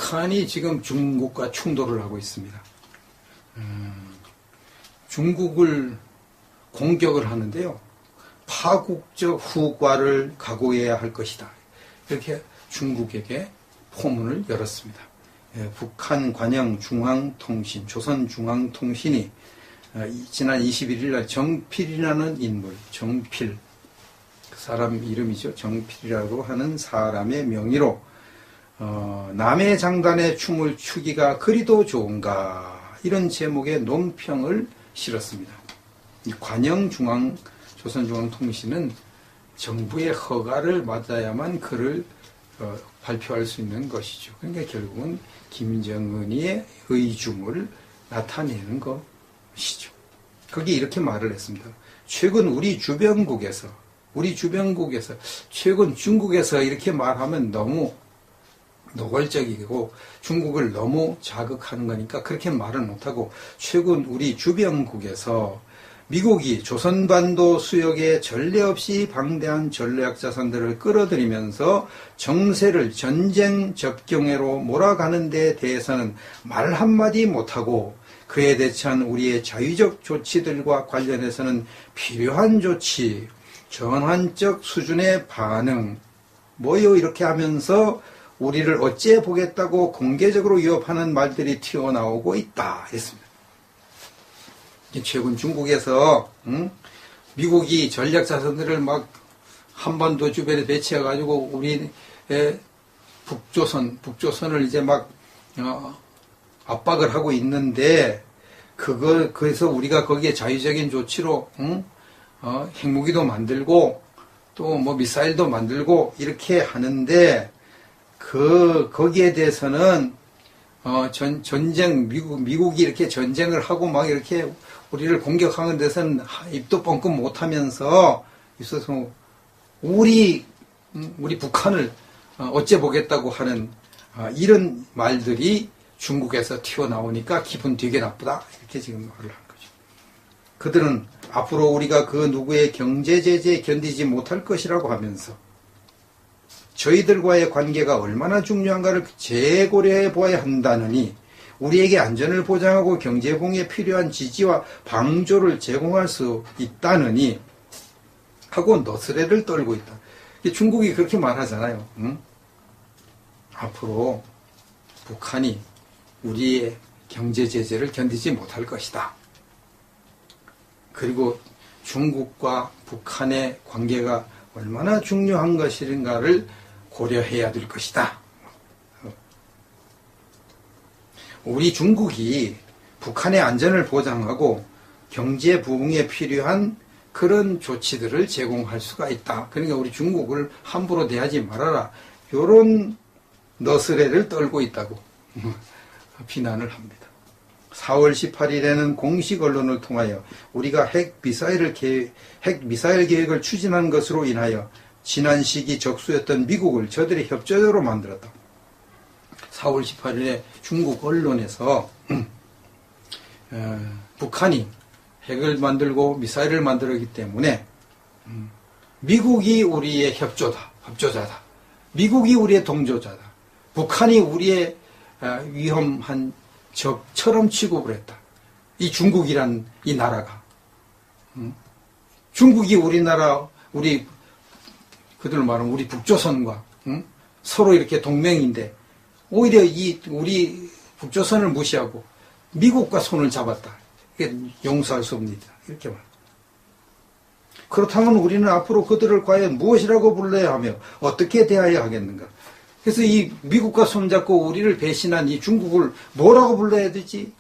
북한이 지금 중국과 충돌을 하고 있습니다. 중국을 공격을 하는데요. 파국적 후과를 각오해야 할 것이다. 이렇게 중국에게 포문을 열었습니다. 북한 관영 중앙통신, 조선중앙통신이 지난 21일 날 정필이라는 인물, 정필, 그 사람 이름이죠. 정필이라고 하는 사람의 명의로 남의 장단에 춤을 추기가 그리도 좋은가, 이런 제목의 논평을 실었습니다. 이 관영 조선중앙통신은 정부의 허가를 받아야만 글을 발표할 수 있는 것이죠. 그러니까 결국은 김정은이의 의중을 나타내는 것이죠. 거기 이렇게 말을 했습니다. 최근 우리 주변국에서 최근 중국에서 이렇게 말하면 너무 노골적이고 중국을 너무 자극하는 거니까 그렇게 말을 못하고, 최근 우리 주변국에서 미국이 조선반도 수역에 전례 없이 방대한 전략 자산들을 끌어들이면서 정세를 전쟁 접경회로 몰아가는 데 대해서는 말 한마디 못하고, 그에 대처한 우리의 자위적 조치들과 관련해서는 필요한 조치, 전환적 수준의 반응, 뭐요 이렇게 하면서 우리를 어째 보겠다고 공개적으로 위협하는 말들이 튀어나오고 있다 했습니다. 최근 중국에서 미국이 전략 자산들을 막 한반도 주변에 배치해가지고 우리의 북조선을 이제 막 압박을 하고 있는데, 그래서 우리가 거기에 자위적인 조치로 핵무기도 만들고 또 뭐 미사일도 만들고 이렇게 하는데, 거기에 대해서는 미국이 이렇게 전쟁을 하고 막 이렇게 우리를 공격하는 데서는 입도 뻥끗 못하면서 있어서 우리 북한을 어째 보겠다고 하는 이런 말들이 중국에서 튀어나오니까 기분 되게 나쁘다, 이렇게 지금 말을 한 거죠. 그들은 앞으로 우리가 그 누구의 경제 제재에 견디지 못할 것이라고 하면서 저희들과의 관계가 얼마나 중요한가를 재고려해 보아야 한다느니, 우리에게 안전을 보장하고 경제공에 필요한 지지와 방조를 제공할 수 있다느니 하고 너스레를 떨고 있다. 중국이 그렇게 말하잖아요. 앞으로 북한이 우리의 경제 제재를 견디지 못할 것이다. 그리고 중국과 북한의 관계가 얼마나 중요한 것인가를 고려해야 될 것이다. 우리 중국이 북한의 안전을 보장하고 경제 부흥에 필요한 그런 조치들을 제공할 수가 있다. 그러니까 우리 중국을 함부로 대하지 말아라. 이런 너스레를 떨고 있다고 비난을 합니다. 4월 18일에는 공식 언론을 통하여 우리가 핵 미사일 계획을 추진한 것으로 인하여 지난 시기 적수였던 미국을 저들의 협조자로 만들었다. 4월 18일에 중국 언론에서 북한이 핵을 만들고 미사일을 만들었기 때문에 미국이 우리의 협조자다. 미국이 우리의 동조자다. 북한이 우리의 위험한 적처럼 취급을 했다. 이 중국이란 이 나라가. 중국이 그들 말하면 우리 북조선과 서로 이렇게 동맹인데, 오히려 우리 북조선을 무시하고 미국과 손을 잡았다. 이게 용서할 수 없습니다. 이렇게 말합니다. 그렇다면 우리는 앞으로 그들을 과연 무엇이라고 불러야 하며 어떻게 대해야 하겠는가? 그래서 이 미국과 손잡고 우리를 배신한 이 중국을 뭐라고 불러야 되지?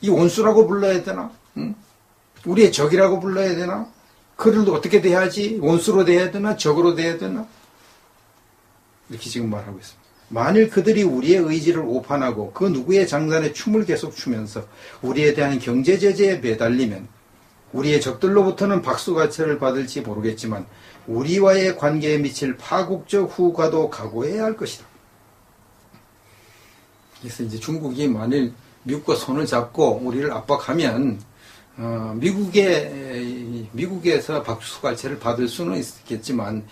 이 원수라고 불러야 되나? 우리의 적이라고 불러야 되나? 그들도 어떻게 대하지? 원수로 대해야 되나? 적으로 대해야 되나? 이렇게 지금 말하고 있습니다. 만일 그들이 우리의 의지를 오판하고 그 누구의 장단에 춤을 계속 추면서 우리에 대한 경제 제재에 매달리면 우리의 적들로부터는 박수가채를 받을지 모르겠지만 우리와의 관계에 미칠 파국적 후과도 각오해야 할 것이다. 그래서 이제 중국이 만일 미국과 손을 잡고 우리를 압박하면 미국에서 박수갈채를 받을 수는 있겠지만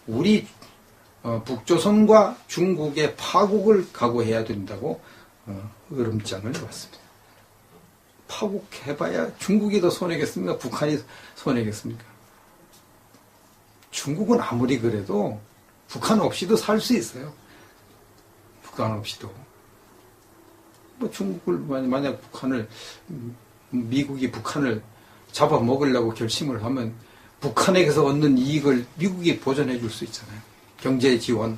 우리 북조선과 중국의 파국을 각오해야 된다고 으름장을 놨습니다. 파국해봐야 중국이 더 손해겠습니까? 북한이 손해겠습니까? 중국은 아무리 그래도 북한 없이도 살 수 있어요. 북한 없이도. 뭐 중국을 만약 미국이 북한을 잡아먹으려고 결심을 하면 북한에게서 얻는 이익을 미국이 보전해 줄 수 있잖아요. 경제 지원,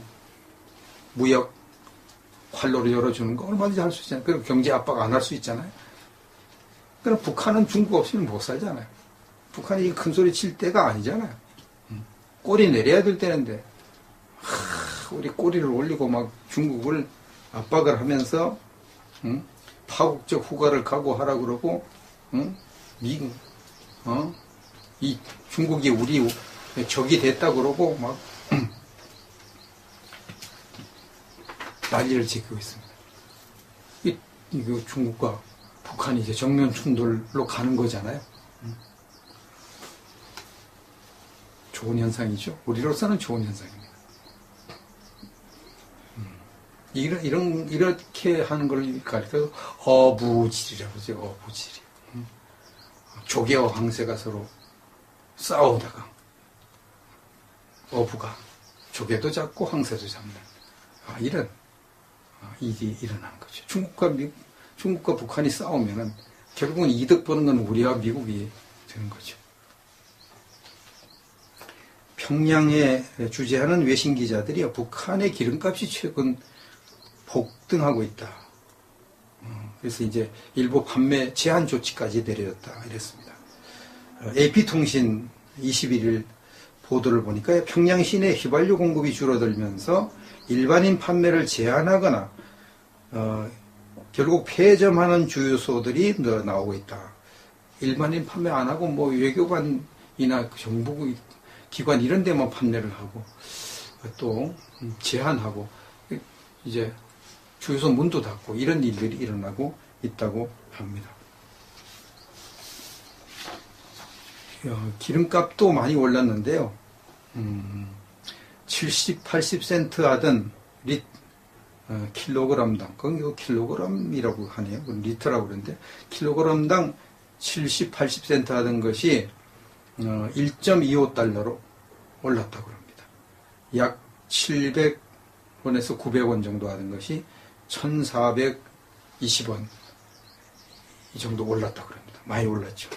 무역, 활로를 열어주는 거 얼마든지 할 수 있잖아요. 그리고 경제 압박 안 할 수 있잖아요. 그럼 북한은 중국 없이는 못 살잖아요. 북한이 큰 소리 칠 때가 아니잖아요. 꼬리 내려야 될 때인데, 우리 꼬리를 올리고 막 중국을 압박을 하면서, 파국적 후과를 각오하라 그러고, 미국, 이 중국이 우리 적이 됐다 그러고 막 난리를 짓고 있습니다. 이거 중국과 북한이 이제 정면 충돌로 가는 거잖아요. 좋은 현상이죠. 우리로서는 좋은 현상입니다. 이렇게 하는 걸 가리켜서 어부질이라고 하죠. 어부질이. 조개와 황새가 서로 싸우다가 어부가 조개도 잡고 황새도 잡는 이런 일이 일어나는 거죠. 중국과 북한이 싸우면은 결국은 이득 보는 건 우리와 미국이 되는 거죠. 평양에 주재하는 외신 기자들이 북한의 기름값이 최근 폭등하고 있다. 그래서 이제 일부 판매 제한 조치까지 내려졌다 이랬습니다. AP통신 21일 보도를 보니까 평양 시내 휘발유 공급이 줄어들면서 일반인 판매를 제한하거나 결국 폐점하는 주유소들이 나오고 있다. 일반인 판매 안 하고 뭐 외교관이나 정부 기관 이런 데만 판매를 하고 또 제한하고 이제 주유소 문도 닫고 이런 일들이 일어나고 있다고 합니다. 기름값도 많이 올랐는데요. 70, 80센트 하던 킬로그램당, 그건 킬로그램이라고 하네요. 리터라고 그러는데, 킬로그램당 70, 80센트 하던 것이 1.25달러로 올랐다고 합니다. 약 700원에서 900원 정도 하던 것이 1,420원 이 정도 올랐다고 합니다. 많이 올랐죠.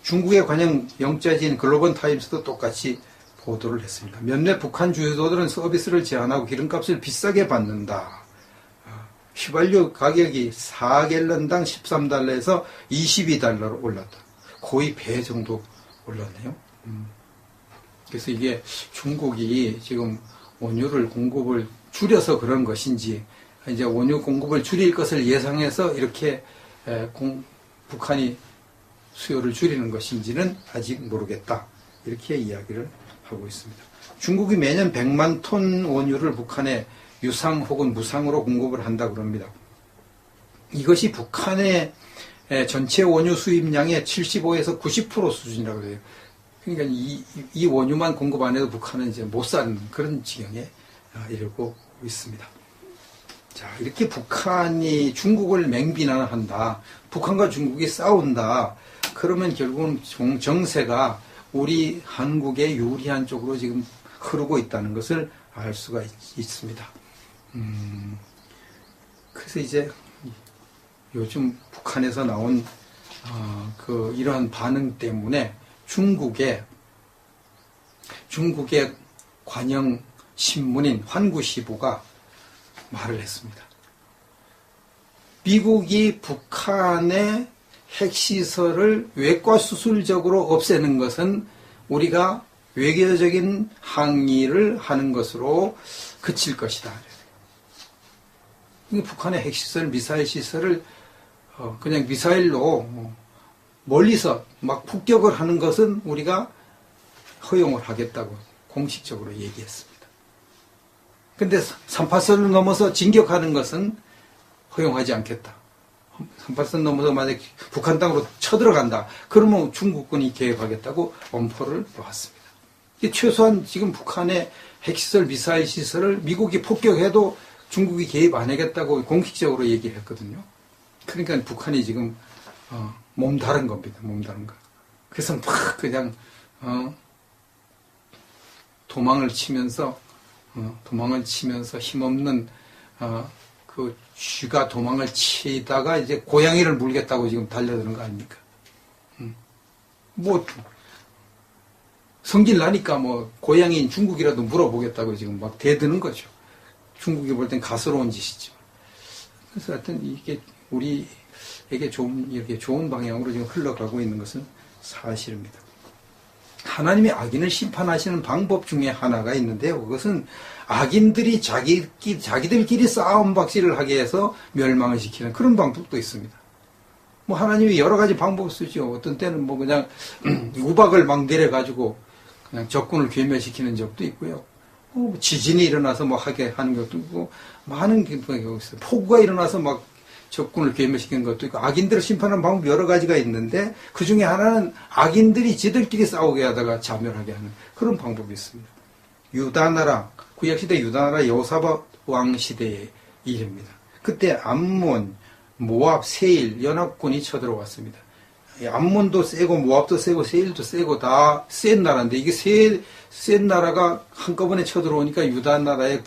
중국의 관영 영자지인 글로벌 타임스도 똑같이 보도를 했습니다. 몇몇 북한 주유소들은 서비스를 제한하고 기름값을 비싸게 받는다. 휘발유 가격이 4갤런당 13달러에서 22달러로 올랐다. 거의 배 정도 올랐네요. 그래서 이게 중국이 지금 원유를 공급을 줄여서 그런 것인지, 이제 원유 공급을 줄일 것을 예상해서 이렇게 북한이 수요를 줄이는 것인지는 아직 모르겠다. 이렇게 이야기를 하고 있습니다. 중국이 매년 100만 톤 원유를 북한에 유상 혹은 무상으로 공급을 한다고 합니다. 이것이 북한의 전체 원유 수입량의 75에서 90% 수준이라고 해요. 그러니까 이 원유만 공급 안 해도 북한은 이제 못 사는 그런 지경에 이르고 있습니다. 자, 이렇게 북한이 중국을 맹비난한다. 북한과 중국이 싸운다. 그러면 결국은 정세가 우리 한국에 유리한 쪽으로 지금 흐르고 있다는 것을 알 수가 있습니다. 그래서 이제 요즘 북한에서 나온 이러한 반응 때문에 중국의 관영 신문인 환구시보가 말을 했습니다. 미국이 북한의 핵시설을 외과수술적으로 없애는 것은 우리가 외교적인 항의를 하는 것으로 그칠 것이다. 북한의 핵시설, 미사일 시설을 그냥 미사일로 멀리서 막 폭격을 하는 것은 우리가 허용을 하겠다고 공식적으로 얘기했습니다. 근데 3파선을 넘어서 진격하는 것은 허용하지 않겠다. 3파선 넘어서 만약 북한 땅으로 쳐들어간다. 그러면 중국군이 개입하겠다고 엄포를 놓았습니다. 최소한 지금 북한의 핵시설, 미사일 시설을 미국이 폭격해도 중국이 개입 안 하겠다고 공식적으로 얘기를 했거든요. 그러니까 북한이 지금 몸다른 겁니다. 몸다른 거. 그래서 막 그냥 도망을 치면서 힘없는 그 쥐가 도망을 치다가 이제 고양이를 물겠다고 지금 달려드는 거 아닙니까? 뭐 성질 나니까 뭐 고양이인 중국이라도 물어보겠다고 지금 막 대드는 거죠. 중국이 볼 땐 가스로운 짓이죠. 그래서 하여튼 이게 우리에게 이렇게 좋은 방향으로 지금 흘러가고 있는 것은 사실입니다. 하나님이 악인을 심판하시는 방법 중에 하나가 있는데요. 그것은 악인들이 자기들끼리 싸움박질을 하게 해서 멸망을 시키는 그런 방법도 있습니다. 뭐 하나님이 여러 가지 방법을 쓰죠. 어떤 때는 뭐 그냥 우박을 막 내려가지고 그냥 적군을 괴멸시키는 적도 있고요. 지진이 일어나서 뭐 하게 하는 것도 있고 많은 경우가 있어요. 폭우가 일어나서 막 적군을 괴멸시키는 것도 있고 악인들을 심판하는 방법이 여러 가지가 있는데 그 중에 하나는 악인들이 지들끼리 싸우게 하다가 자멸하게 하는 그런 방법이 있습니다. 유다나라, 구약시대 유다나라 여호사밧 왕 시대의 일입니다. 그때 암몬, 모압, 세일 연합군이 쳐들어왔습니다. 암몬도 세고 모압도 세고 세일도 세고 다 센 나라인데 이게 센 나라가 한꺼번에 쳐들어오니까 유다 나라의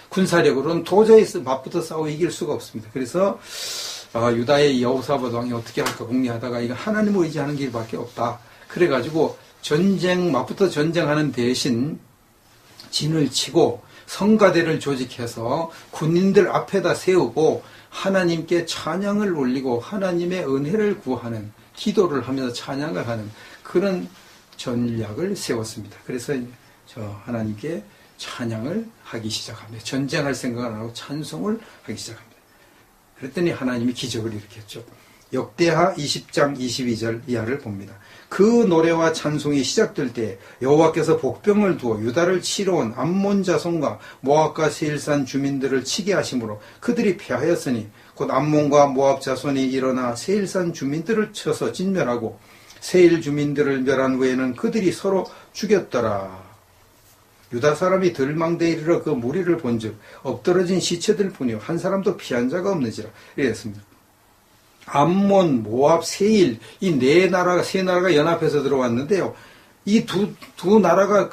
군사력으로는 도저히 맞붙어 싸워 이길 수가 없습니다. 그래서 유다의 여호사밧 왕이 어떻게 할까 궁리하다가 이거 하나님을 의지하는 길밖에 없다. 그래가지고 맞붙어 전쟁하는 대신 진을 치고 성가대를 조직해서 군인들 앞에다 세우고 하나님께 찬양을 올리고 하나님의 은혜를 구하는 기도를 하면서 찬양을 하는 그런 전략을 세웠습니다. 그래서 하나님께 찬양을 하기 시작합니다. 전쟁할 생각을 안 하고 찬송을 하기 시작합니다. 그랬더니 하나님이 기적을 일으켰죠. 역대하 20장 22절 이하를 봅니다. 그 노래와 찬송이 시작될 때 여호와께서 복병을 두어 유다를 치러 온 암몬 자손과 모압과 세일산 주민들을 치게 하심으로 그들이 패하였으니 곧 암몬과 모압 자손이 일어나 세일산 주민들을 쳐서 진멸하고 세일 주민들을 멸한 후에는 그들이 서로 죽였더라. 유다 사람이 들망대에 이르러 그 무리를 본즉 엎드러진 시체들 뿐이요 한 사람도 피한 자가 없는지라 이랬습니다. 암몬, 모압, 세일 이 세 나라가 연합해서 들어왔는데요. 이 두 나라가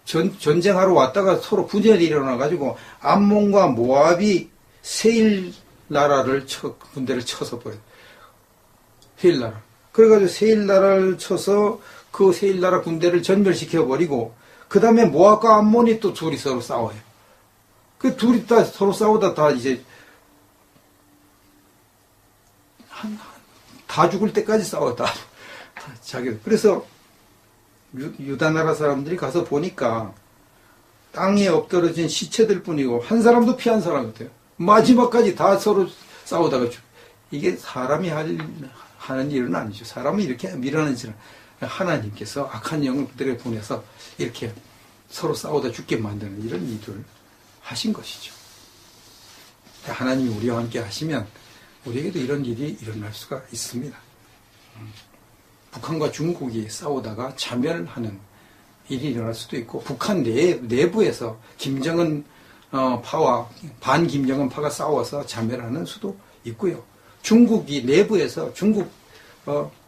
전쟁하러 왔다가 서로 분열이 일어나가지고 암몬과 모압이 세일 나라를 군대를 쳐서 버려요. 세일 나라. 그래가지고 세일 나라를 쳐서 그 세일 나라 군대를 전멸시켜버리고 그 다음에 모압과 암몬이 또 둘이 서로 싸워요. 그 둘이 다 서로 싸우다 다 이제 다 죽을 때까지 싸웠다. 그래서 유다 나라 사람들이 가서 보니까 땅에 엎드러진 시체들 뿐이고 한 사람도 피한 사람 같아요. 마지막까지 다 서로 싸우다가 이게 사람이 하는 일은 아니죠. 사람이 이렇게 밀어내지는 하나님께서 악한 영들을 보내서 이렇게 서로 싸우다 죽게 만드는 이런 일을 하신 것이죠. 하나님이 우리와 함께 하시면 우리에게도 이런 일이 일어날 수가 있습니다. 북한과 중국이 싸우다가 자멸하는 일이 일어날 수도 있고 북한 내부에서 김정은 파와 반 김정은 파가 싸워서 자멸하는 수도 있고요. 중국이 내부에서 중국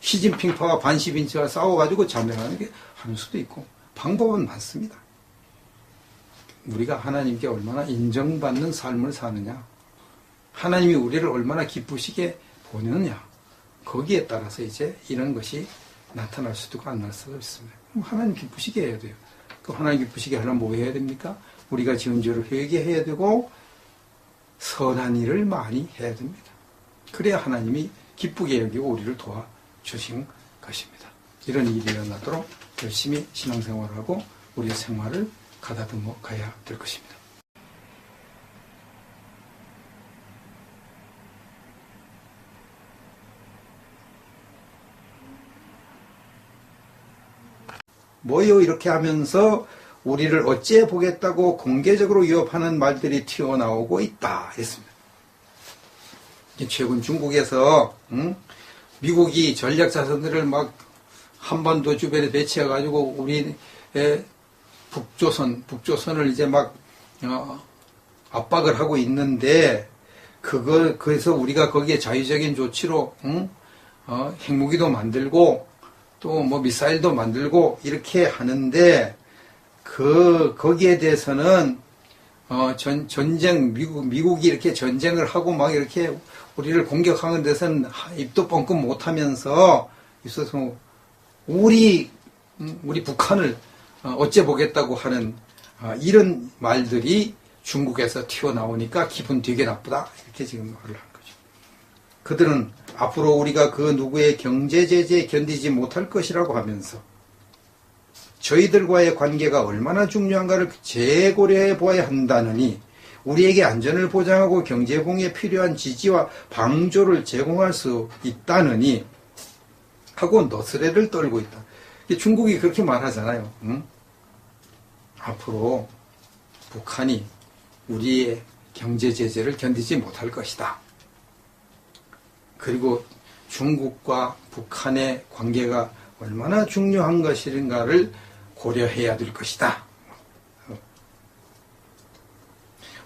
시진핑 파와 반 시진핑파가 싸워가지고 자멸하는 게 하는 수도 있고 방법은 많습니다. 우리가 하나님께 얼마나 인정받는 삶을 사느냐, 하나님이 우리를 얼마나 기쁘시게 보느냐, 거기에 따라서 이제 이런 것이 나타날 수도 있고 안 날 수도 있습니다. 그럼 하나님 기쁘시게 해야 돼요. 그 하나님 기쁘시게 하려면 뭐 해야 됩니까? 우리가 지은 죄를 회개해야 되고 선한 일을 많이 해야 됩니다. 그래야 하나님이 기쁘게 여기고 우리를 도와주신 것입니다. 이런 일이 일어나도록 열심히 신앙생활하고 우리의 생활을 가다듬어 가야 될 것입니다. 뭐요? 이렇게 하면서 우리를 어찌해 보겠다고 공개적으로 위협하는 말들이 튀어나오고 있다 했습니다. 최근 중국에서 미국이 전략 자산들을 막 한반도 주변에 배치해가지고 우리의 북조선을 이제 막 압박을 하고 있는데, 그래서 우리가 거기에 자유적인 조치로, 핵무기도 만들고, 또 뭐 미사일도 만들고, 이렇게 하는데, 거기에 대해서는, 전쟁, 미국이 이렇게 전쟁을 하고 막 이렇게 우리를 공격하는 데서는 입도 뻥끗 못 하면서, 있어서, 우리 북한을 어째 보겠다고 하는, 이런 말들이 중국에서 튀어나오니까 기분 되게 나쁘다. 이렇게 지금 말을 한 거죠. 그들은 앞으로 우리가 그 누구의 경제 제재에 견디지 못할 것이라고 하면서 저희들과의 관계가 얼마나 중요한가를 재고려해 보아야 한다느니 우리에게 안전을 보장하고 경제봉에 필요한 지지와 방조를 제공할 수 있다느니 하고 너스레를 떨고 있다. 중국이 그렇게 말하잖아요. 응? 앞으로 북한이 우리의 경제 제재를 견디지 못할 것이다. 그리고 중국과 북한의 관계가 얼마나 중요한 것인가를 고려해야 될 것이다.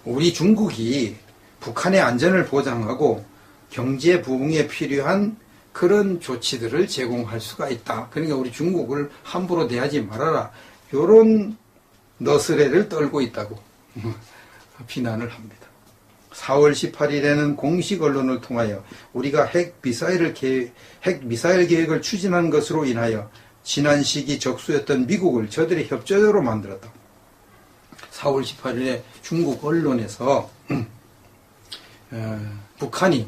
우리 중국이 북한의 안전을 보장하고 경제 부흥에 필요한 그런 조치들을 제공할 수가 있다. 그러니까 우리 중국을 함부로 대하지 말아라. 이런 너스레를 떨고 있다고 비난을 합니다. 4월 18일에는 공식 언론을 통하여 우리가 핵 미사일 계획을 추진한 것으로 인하여 지난 시기 적수였던 미국을 저들의 협조자로 만들었다. 4월 18일에 중국 언론에서 북한이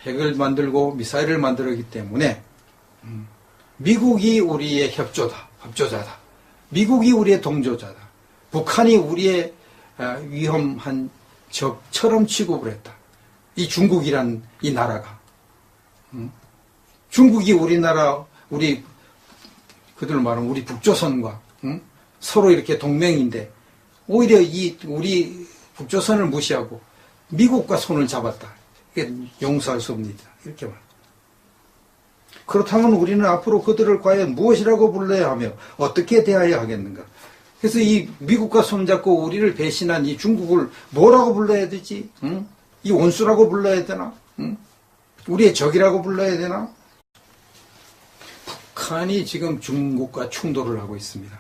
핵을 만들고 미사일을 만들었기 때문에 미국이 우리의 협조자다. 미국이 우리의 동조자다. 북한이 우리의 위험한 적처럼 취급을 했다. 이 중국이란 이 나라가. 중국이 그들 말하면 우리 북조선과 서로 이렇게 동맹인데 오히려 우리 북조선을 무시하고 미국과 손을 잡았다. 이게 용서할 수 없습니다. 이렇게 말합니다. 그렇다면 우리는 앞으로 그들을 과연 무엇이라고 불러야 하며 어떻게 대해야 하겠는가? 그래서 이 미국과 손잡고 우리를 배신한 이 중국을 뭐라고 불러야 되지? 이 원수라고 불러야 되나? 우리의 적이라고 불러야 되나? 북한이 지금 중국과 충돌을 하고 있습니다.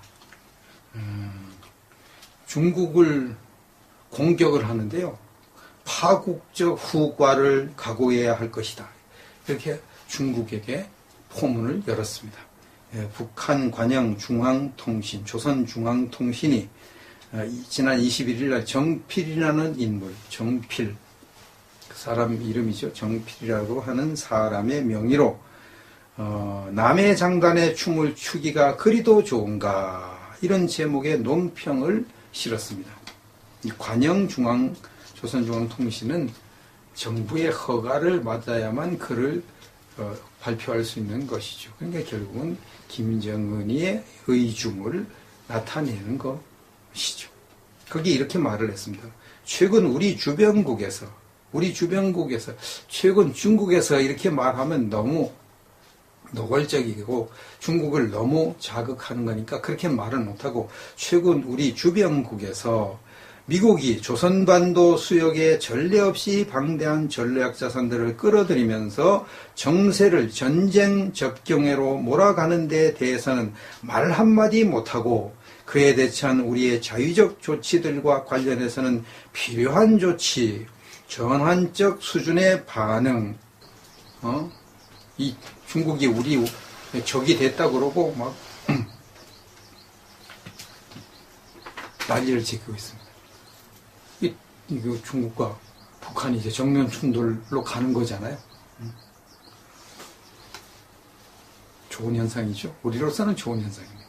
중국을 공격을 하는데요. 파국적 후과를 각오해야 할 것이다. 이렇게 중국에게 포문을 열었습니다. 북한 관영 중앙통신, 조선중앙통신이 지난 21일 날 정필이라는 인물, 정필, 그 사람 이름이죠. 정필이라고 하는 사람의 명의로 남의 장단에 춤을 추기가 그리도 좋은가 이런 제목의 논평을 실었습니다. 이 관영 조선중앙통신은 정부의 허가를 받아야만 글을 발표할 수 있는 것이죠. 그러니까 결국은 김정은이의 의중을 나타내는 것이죠. 거기 이렇게 말을 했습니다. 최근 우리 주변국에서 최근 중국에서 이렇게 말하면 너무 노골적이고 중국을 너무 자극하는 거니까 그렇게 말을 못하고 최근 우리 주변국에서 미국이 조선반도 수역에 전례 없이 방대한 전략 자산들을 끌어들이면서 정세를 전쟁 접경회로 몰아가는 데 대해서는 말 한마디 못하고 그에 대처한 우리의 자유적 조치들과 관련해서는 필요한 조치, 전환적 수준의 반응, 이 중국이 우리 적이 됐다 그러고 막 난리를 지키고 있습니다. 이거 중국과 북한이 이제 정면 충돌로 가는 거잖아요. 좋은 현상이죠. 우리로서는 좋은 현상입니다.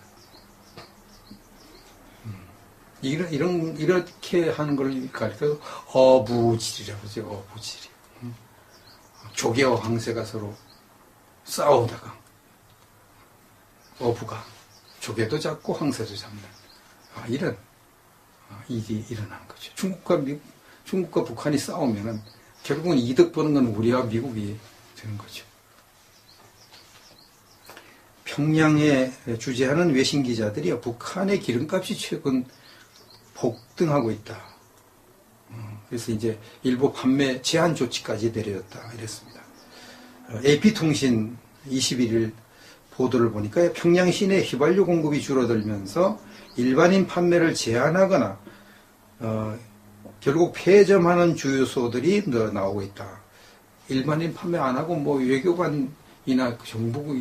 이렇게 하는 걸 가리켜서 어부질이라고 하죠. 어부질이. 조개와 황새가 서로 싸우다가 어부가 조개도 잡고 황새도 잡는 이런 일이 일어나는 거죠. 중국과 북한이 싸우면은 결국은 이득 보는 건 우리와 미국이 되는 거죠. 평양에 주재하는 외신 기자들이 북한의 기름값이 최근 폭등하고 있다. 그래서 이제 일부 판매 제한 조치까지 내려졌다. 이랬습니다. AP통신 21일 보도를 보니까 평양 시내 휘발유 공급이 줄어들면서 일반인 판매를 제한하거나 결국 폐점하는 주유소들이 나오고 있다. 일반인 판매 안 하고 뭐 외교관이나 정부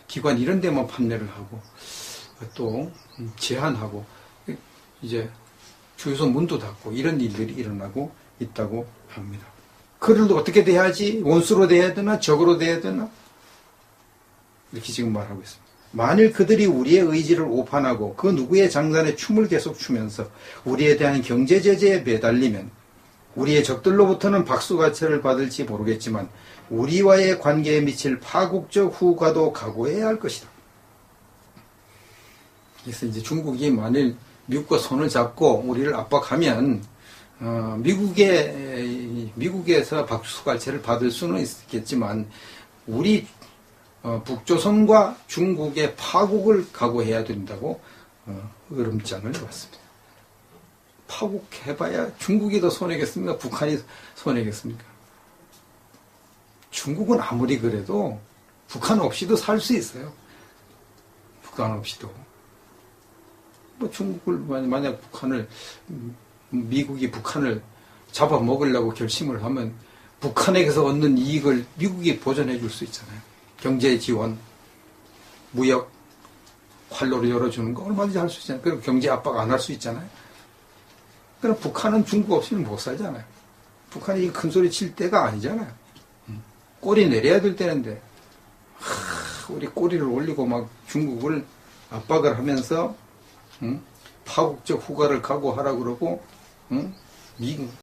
기관 이런 데만 판매를 하고 또 제한하고 이제 주유소 문도 닫고 이런 일들이 일어나고 있다고 합니다. 그들도 어떻게 대하지? 원수로 대해야 되나? 적으로 대해야 되나? 이렇게 지금 말하고 있습니다. 만일 그들이 우리의 의지를 오판하고 그 누구의 장단에 춤을 계속 추면서 우리에 대한 경제 제재에 매달리면 우리의 적들로부터는 박수가채를 받을지 모르겠지만 우리와의 관계에 미칠 파국적 후과도 각오해야 할 것이다. 그래서 이제 중국이 만일 미국과 손을 잡고 우리를 압박하면 미국에서 박수갈채를 받을 수는 있겠지만 우리 북조선과 중국의 파국을 각오해야 된다고 으름장을 놨습니다. 파국해봐야 중국이 더 손해겠습니까? 북한이 손해겠습니까? 중국은 아무리 그래도 북한 없이도 살 수 있어요. 북한 없이도. 뭐 중국을 만약 미국이 북한을 잡아먹으려고 결심을 하면 북한에게서 얻는 이익을 미국이 보전해 줄 수 있잖아요. 경제 지원, 무역, 활로를 열어주는 거 얼마든지 할 수 있잖아요. 그리고 경제 압박 안 할 수 있잖아요. 그럼 북한은 중국 없이는 못 살잖아요. 북한이 큰 소리 칠 때가 아니잖아요. 꼬리 내려야 될 때인데, 우리 꼬리를 올리고 막 중국을 압박을 하면서, 파국적 후과를 각오하라 그러고, 미국,